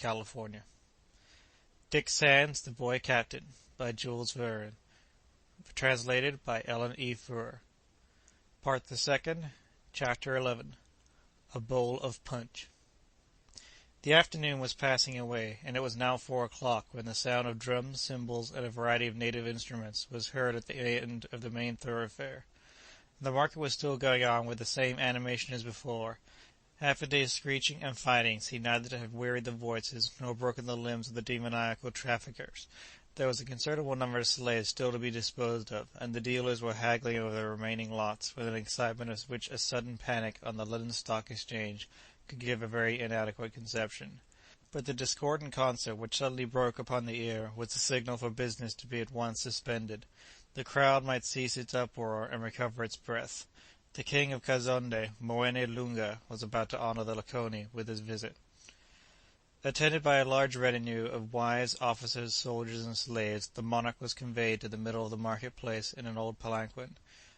California. Dick Sands, the Boy Captain, by Jules Verne. Translated by Ellen E. Frewer. Part the Second, Chapter 11. A Bowl of Punch. The afternoon was passing away, and it was now 4 o'clock when the sound of drums, cymbals, and a variety of native instruments was heard at the end of the main thoroughfare. The market was still going on with the same animation as before. Half a day's screeching and fighting seemed neither to have wearied the voices nor broken the limbs of the demoniacal traffickers. There was a considerable number of slaves still to be disposed of, and the dealers were haggling over the remaining lots with an excitement of which a sudden panic on the London Stock Exchange could give a very inadequate conception. But the discordant concert which suddenly broke upon the ear was the signal for business to be at once suspended. The crowd might cease its uproar and recover its breath. The king of Kazonde, Moene Lunga, was about to honor the Lakoni with his visit. Attended by a large retinue of wives, officers, soldiers, and slaves, the monarch was conveyed to the middle of the market-place in an old palanquin,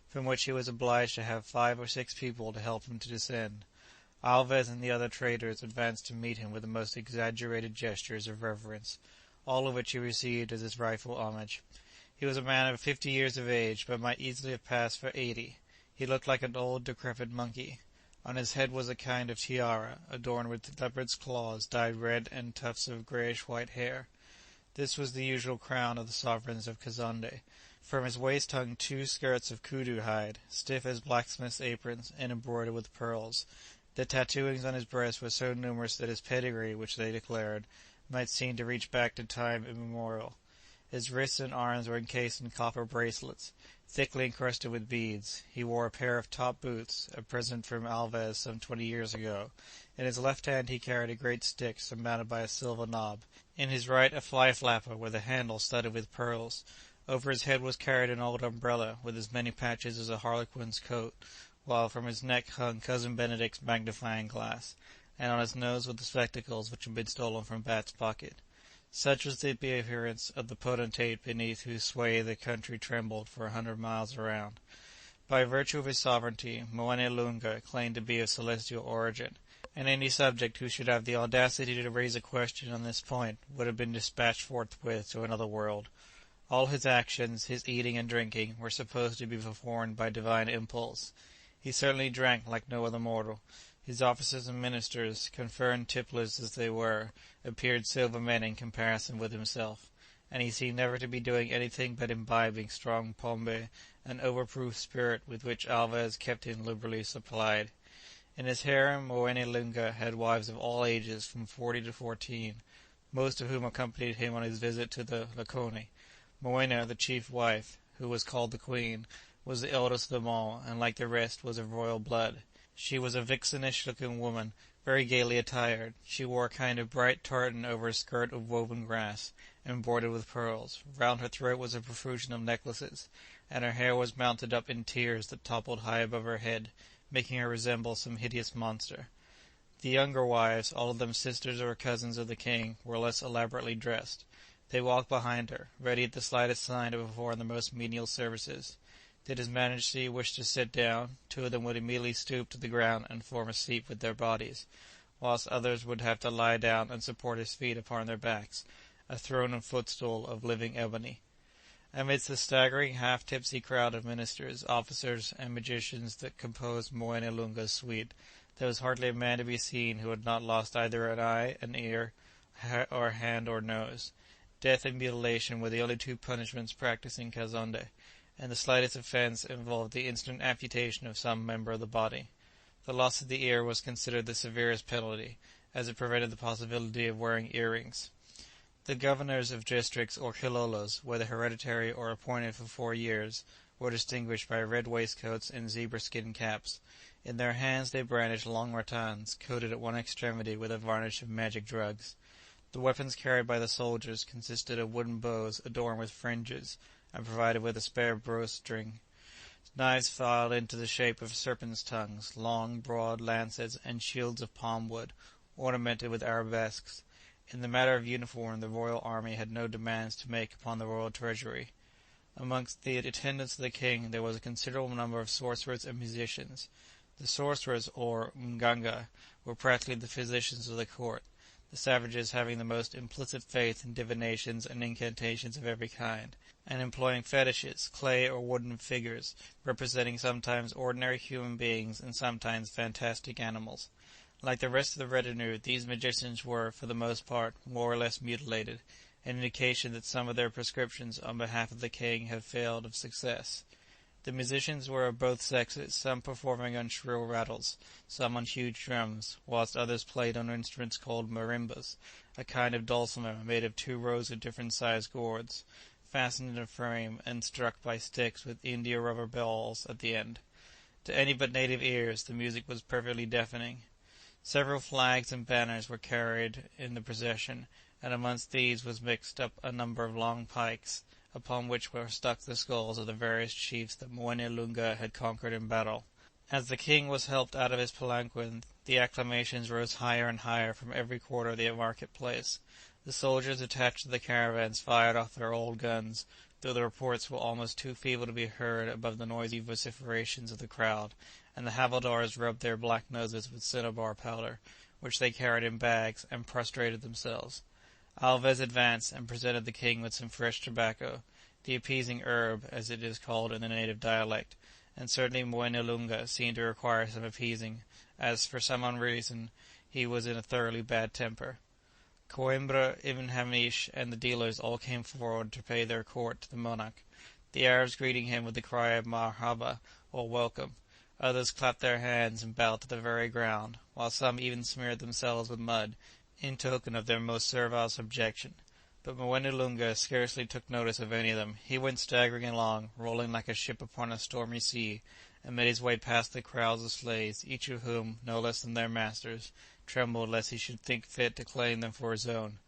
from which he was obliged to have 5 or 6 people to help him to descend. Alves and the other traders advanced to meet him with the most exaggerated gestures of reverence, all of which he received as his rightful homage. He was a man of 50 years of age, but might easily have passed for 80. He looked like an old, decrepit monkey. On his head was a kind of tiara, adorned with leopard's claws dyed red and tufts of greyish-white hair. This was the usual crown of the sovereigns of Kazonde. From his waist hung 2 skirts of kudu hide, stiff as blacksmith's aprons, and embroidered with pearls. The tattooings on his breast were so numerous that his pedigree, which they declared, might seem to reach back to time immemorial. His wrists and arms were encased in copper bracelets, thickly encrusted with beads. He wore a pair of top boots, a present from Alves some 20 years ago. In his left hand he carried a great stick surmounted by a silver knob. In his right a fly-flapper with a handle studded with pearls. Over his head was carried an old umbrella with as many patches as a harlequin's coat, while from his neck hung Cousin Benedict's magnifying glass, and on his nose were the spectacles which had been stolen from Bat's pocket. Such was the appearance of the potentate beneath whose sway the country trembled for 100 miles around. By virtue of his sovereignty, Moene Lunga claimed to be of celestial origin, and any subject who should have the audacity to raise a question on this point would have been dispatched forthwith to another world. All his actions, his eating and drinking, were supposed to be performed by divine impulse. He certainly drank like no other mortal. His officers and ministers, confirmed tipplers as they were, appeared silver men in comparison with himself, and he seemed never to be doing anything but imbibing strong pombe, an overproof spirit with which Alves kept him liberally supplied. In his harem, Moene Lunga had wives of all ages, from 40 to 14, most of whom accompanied him on his visit to the Lakoni. Moena, the chief wife, who was called the queen, was the eldest of them all, and like the rest was of royal blood. She was a vixenish-looking woman, very gaily attired. She wore a kind of bright tartan over a skirt of woven grass, embroidered with pearls. Round her throat was a profusion of necklaces, and her hair was mounted up in tiers that toppled high above her head, making her resemble some hideous monster. The younger wives, all of them sisters or cousins of the king, were less elaborately dressed. They walked behind her, ready at the slightest sign to perform the most menial services. Did his Majesty wish to sit down, 2 of them would immediately stoop to the ground and form a seat with their bodies, whilst others would have to lie down and support his feet upon their backs, a throne and footstool of living ebony. Amidst the staggering, half-tipsy crowd of ministers, officers, and magicians that composed Moene Lunga's suite, there was hardly a man to be seen who had not lost either an eye, an ear, or hand or nose. Death and mutilation were the only 2 punishments practised in Kazonde, and the slightest offence involved the instant amputation of some member of the body. The loss of the ear was considered the severest penalty, as it prevented the possibility of wearing earrings. The governors of districts or kilolos, whether hereditary or appointed for 4 years, were distinguished by red waistcoats and zebra-skin caps. In their hands they brandished long rattans, coated at one extremity with a varnish of magic drugs. The weapons carried by the soldiers consisted of wooden bows adorned with fringes, and provided with a spare bowstring. Knives filed into the shape of serpents' tongues, long, broad lancets, and shields of palm wood, ornamented with arabesques. In the matter of uniform, the royal army had no demands to make upon the royal treasury. Amongst the attendants of the king there was a considerable number of sorcerers and musicians. The sorcerers, or mganga, were practically the physicians of the court. the savages having the most implicit faith in divinations and incantations of every kind, and employing fetishes, clay or wooden figures, representing sometimes ordinary human beings and sometimes fantastic animals. Like the rest of the retinue, these magicians were, for the most part, more or less mutilated, an indication that some of their prescriptions on behalf of the king had failed of success. The musicians were of both sexes, some performing on shrill rattles, some on huge drums, whilst others played on instruments called marimbas, a kind of dulcimer made of 2 rows of different-sized gourds, fastened in a frame and struck by sticks with india-rubber balls at the end. To any but native ears the music was perfectly deafening. Several flags and banners were carried in the procession, and amongst these was mixed up a number of long pikes, upon which were stuck the skulls of the various chiefs that Moene Loonga had conquered in battle. As the king was helped out of his palanquin, the acclamations rose higher and higher from every quarter of the market-place. The soldiers attached to the caravans fired off their old guns, though the reports were almost too feeble to be heard above the noisy vociferations of the crowd, and the havildars rubbed their black noses with cinnabar powder, which they carried in bags, and prostrated themselves. Alvez advanced and presented the king with some fresh tobacco, the appeasing herb, as it is called in the native dialect, and certainly Moene Loonga seemed to require some appeasing, as, for some unknown reason, he was in a thoroughly bad temper. Coimbra, Ibn Hamish, and the dealers all came forward to pay their court to the monarch, the Arabs greeting him with the cry of marhaba, or welcome. Others clapped their hands and bowed to the very ground, while some even smeared themselves with mud, in token of their most servile subjection. But Moene Loonga scarcely took notice of any of them. He went staggering along, rolling like a ship upon a stormy sea, and made his way past the crowds of slaves, each of whom, no less than their masters, trembled lest he should think fit to claim them for his own.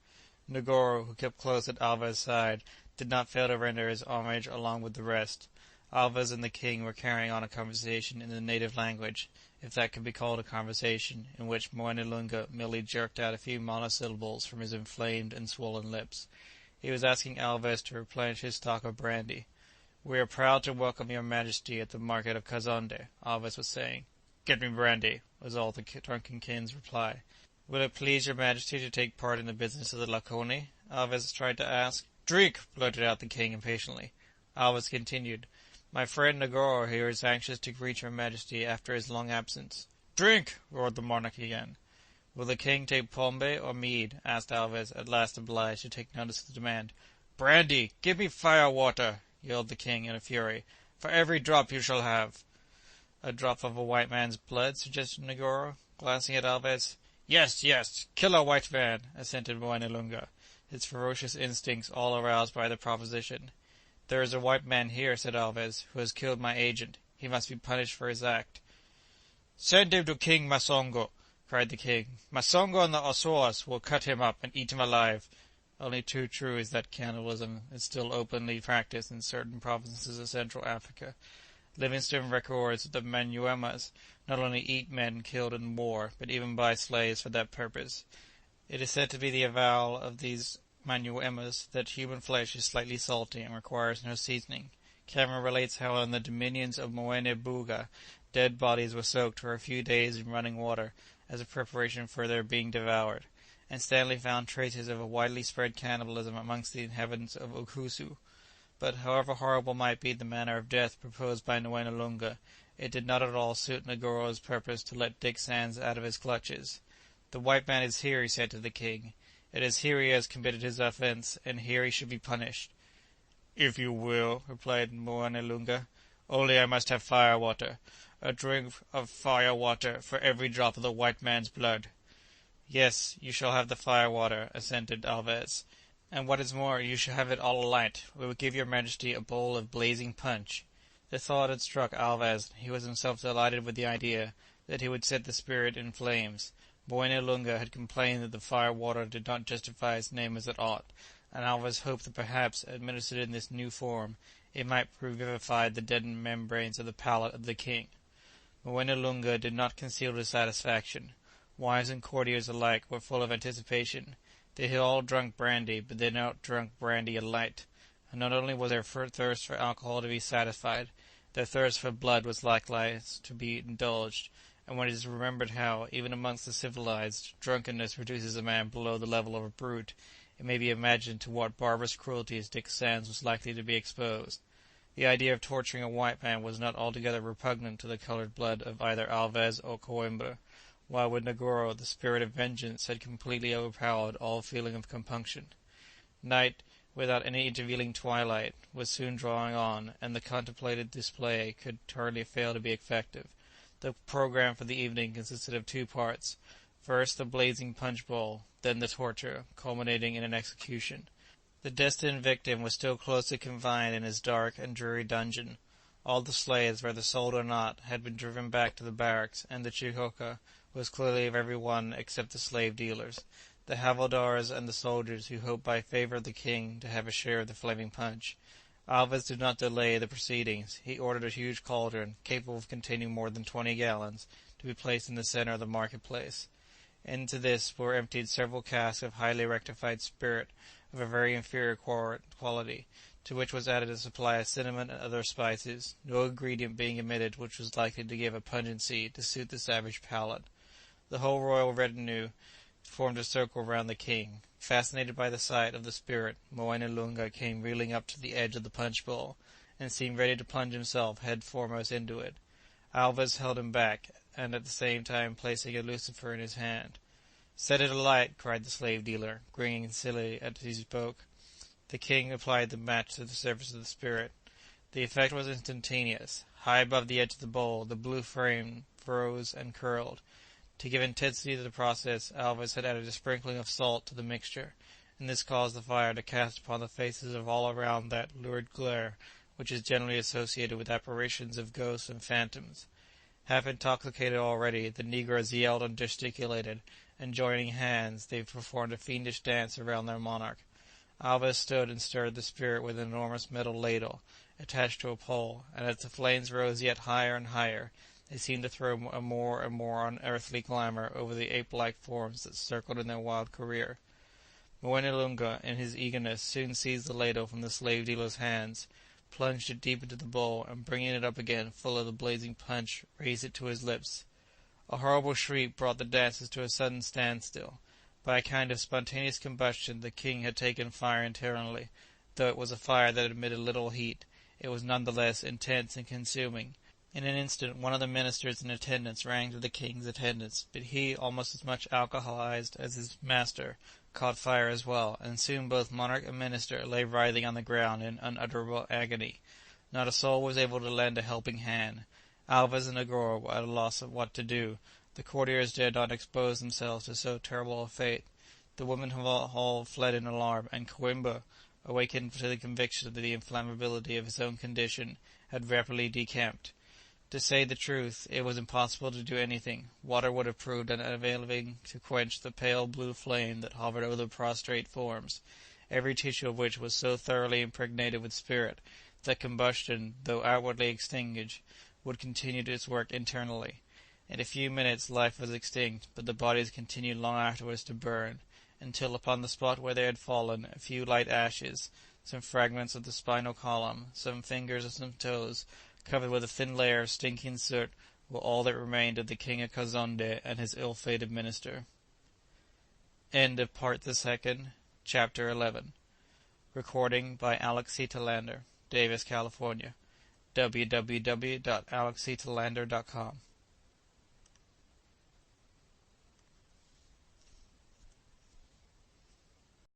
Negoro, who kept close at Alva's side, did not fail to render his homage along with the rest. Alvez and the king were carrying on a conversation in the native language, if that could be called a conversation, in which Moene Loonga merely jerked out a few monosyllables from his inflamed and swollen lips. He was asking Alvez to replenish his stock of brandy. "We are proud to welcome your majesty at the market of Kazonde," Alvez was saying. "Get me brandy," was all the drunken king's reply. "Will it please your majesty to take part in the business of the Lakoni?" Alvez tried to ask. "Drink!" blurted out the king impatiently. Alvez continued. "My friend Negoro here is anxious to greet your majesty after his long absence." "Drink!" roared the monarch again. "Will the king take pombe or mead?" asked Alvez, at last obliged to take notice of the demand. "Brandy! Give me fire-water!" yelled the king in a fury. "For every drop you shall have." "A drop of a white man's blood?" suggested Negoro, glancing at Alvez. "Yes, yes! Kill a white man!" assented Moene Loonga, his ferocious instincts all aroused by the proposition. "There is a white man here," said Alvez, "who has killed my agent. He must be punished for his act." "Send him to King Masongo," cried the king. "Masongo and the Osoas will cut him up and eat him alive." Only too true is that cannibalism is still openly practiced in certain provinces of Central Africa. Livingstone records that the Manyuemas not only eat men killed in war, but even buy slaves for that purpose. It is said to be the avowal of these Manyuemas that human flesh is slightly salty and requires no seasoning. Cameron relates how in the dominions of Moene Buga dead bodies were soaked for a few days in running water as a preparation for their being devoured, and Stanley found traces of a widely spread cannibalism amongst the inhabitants of Ukusu. But however horrible might be the manner of death proposed by Moene Loonga, it did not at all suit Negoro's purpose to let Dick Sands out of his clutches. "The white man is here," he said to the king. "It is here he has committed his offence, and here he should be punished." "If you will," replied Moene Loonga. "Only I must have fire-water. A drink of fire-water for every drop of the white man's blood." "Yes, you shall have the fire-water," assented Alvez. "And what is more, you shall have it all alight. We will give your majesty a bowl of blazing punch." The thought had struck Alvez, and he was himself delighted with the idea that he would set the spirit in flames. Moene Loonga had complained that the fire-water did not justify its name as it ought, and Alvez hoped that perhaps, administered in this new form, it might revivify the deadened membranes of the palate of the king. Moene Loonga did not conceal his satisfaction. Wives and courtiers alike were full of anticipation. They had all drunk brandy, but they had not drunk brandy alight. And not only was their thirst for alcohol to be satisfied, their thirst for blood was likewise to be indulged, and when it is remembered how, even amongst the civilized, drunkenness reduces a man below the level of a brute, it may be imagined to what barbarous cruelties Dick Sands was likely to be exposed. The idea of torturing a white man was not altogether repugnant to the coloured blood of either Alvez or Coimbra, while with Negoro the spirit of vengeance had completely overpowered all feeling of compunction. Night, without any intervening twilight, was soon drawing on, and the contemplated display could hardly fail to be effective. The programme for the evening consisted of two parts: first the blazing punch bowl, then the torture, culminating in an execution. The destined victim was still closely confined in his dark and dreary dungeon. All the slaves, whether sold or not, had been driven back to the barracks, and the chicota was clearly of every one except the slave-dealers, the havildars, and the soldiers who hoped by favour of the king to have a share of the flaming punch. Alvez did not delay the proceedings. He ordered a huge cauldron, capable of containing more than 20 gallons, to be placed in the centre of the market-place. Into this were emptied several casks of highly rectified spirit of a very inferior quality, to which was added a supply of cinnamon and other spices, no ingredient being omitted which was likely to give a pungency to suit the savage palate. The whole royal retinue formed a circle round the king. Fascinated by the sight of the spirit, Moene Loonga came reeling up to the edge of the punch-bowl, and seemed ready to plunge himself head foremost into it. Alvez held him back, and at the same time placing a lucifer in his hand. "Set it alight!" cried the slave-dealer, grinning silly as he spoke. The king applied the match to the surface of the spirit. The effect was instantaneous. High above the edge of the bowl, the blue flame rose and curled. To give intensity to the process, Alvez had added a sprinkling of salt to the mixture, and this caused the fire to cast upon the faces of all around that lurid glare which is generally associated with apparitions of ghosts and phantoms. Half intoxicated already, the negroes yelled and gesticulated, and joining hands, they performed a fiendish dance around their monarch. Alvez stood and stirred the spirit with an enormous metal ladle, attached to a pole, and as the flames rose yet higher and higher, they seemed to throw a more and more unearthly glamour over the ape-like forms that circled in their wild career. Moene Loonga, in his eagerness, soon seized the ladle from the slave-dealer's hands, plunged it deep into the bowl, and bringing it up again full of the blazing punch, raised it to his lips. A horrible shriek brought the dancers to a sudden standstill. By a kind of spontaneous combustion the king had taken fire internally. Though it was a fire that emitted little heat, it was none the less intense and consuming. In an instant one of the ministers in attendance rang to the king's attendants, but he, almost as much alcoholized as his master, caught fire as well, and soon both monarch and minister lay writhing on the ground in unutterable agony. Not a soul was able to lend a helping hand. Alvez and Negoro were at a loss of what to do. The courtiers dared not expose themselves to so terrible a fate. The women of all fled in alarm, and Coimbra, awakened to the conviction of the inflammability of his own condition, had rapidly decamped. To say the truth, it was impossible to do anything. Water would have proved unavailing to quench the pale blue flame that hovered over the prostrate forms, every tissue of which was so thoroughly impregnated with spirit, that combustion, though outwardly extinguished, would continue its work internally. In a few minutes life was extinct, but the bodies continued long afterwards to burn, until upon the spot where they had fallen, a few light ashes, some fragments of the spinal column, some fingers and some toes, covered with a thin layer of stinking soot, were all that remained of the king of Kazonde and his ill-fated minister. End of Part the Second, Chapter 11. Recording by Alex C. Talander, Davis, California. www.alexctalander.com